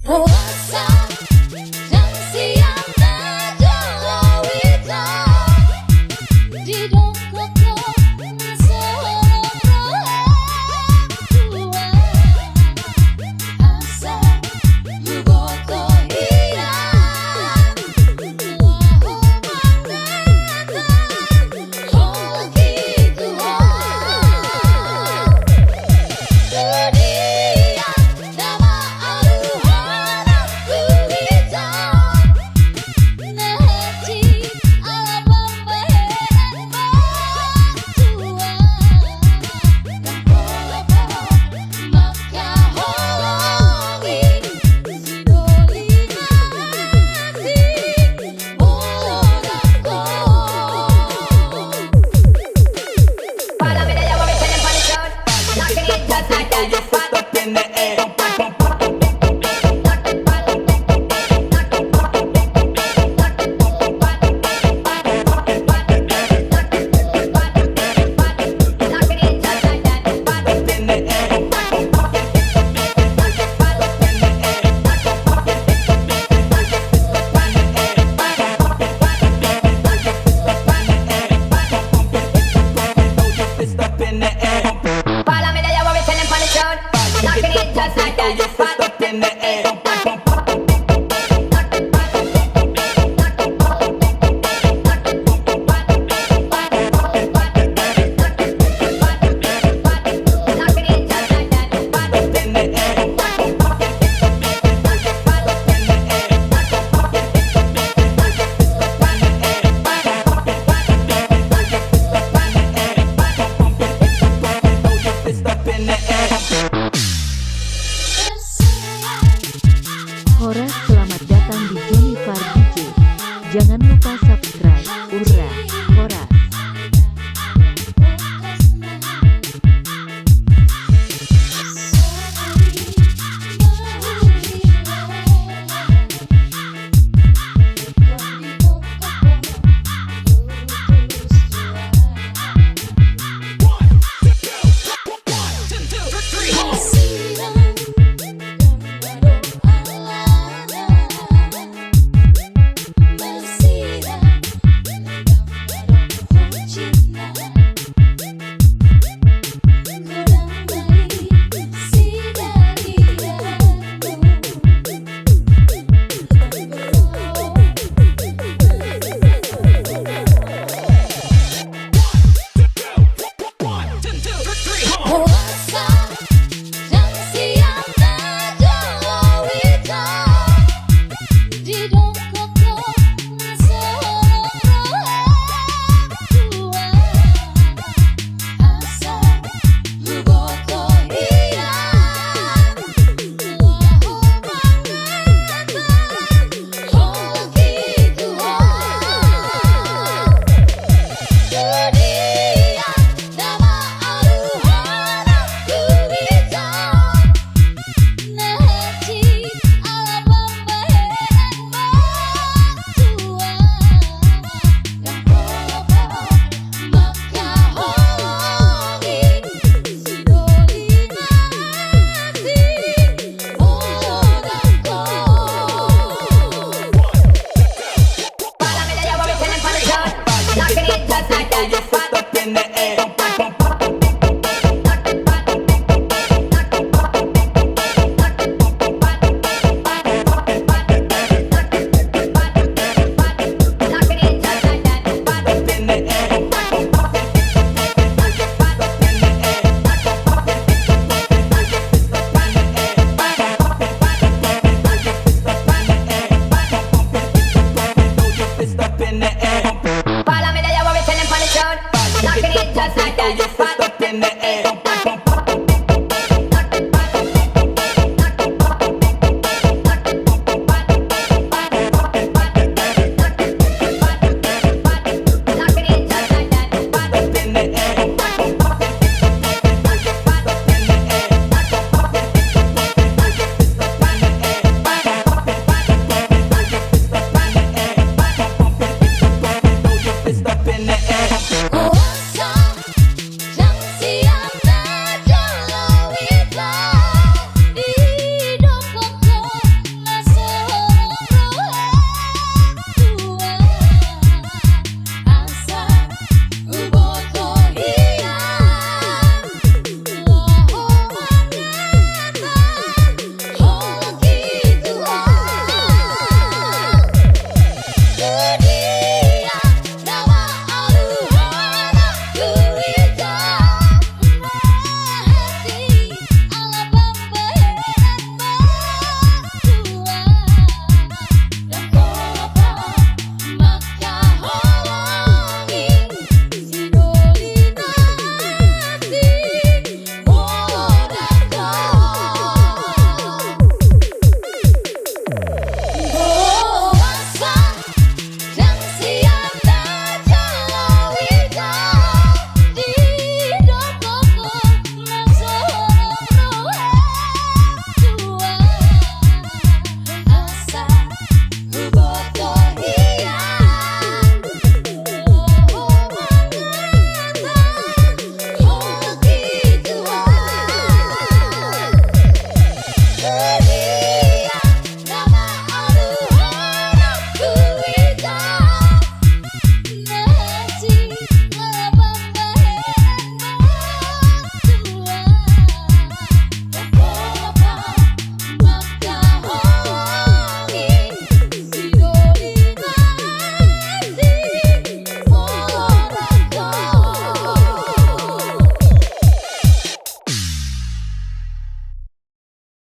Puasa dan siang adalah wita di dokokku seorang tua asa bugoto hilang lahu manggatan hoki Tuhan dunia nama aruhanku hitam nahati alam pembayaran tua dan polapa maka horongi sidoli hati orangku. Follow me there, you want me telling funny short. Knocking it just like that. Your fist up in the air. Knocking it just like that. In the air. Fist up in the air. Follow me there, you want me telling funny short. Knocking it just like that. Your fist up in the air. Knocking it just like that. In the air. Fist up in the air. Terseat HORAS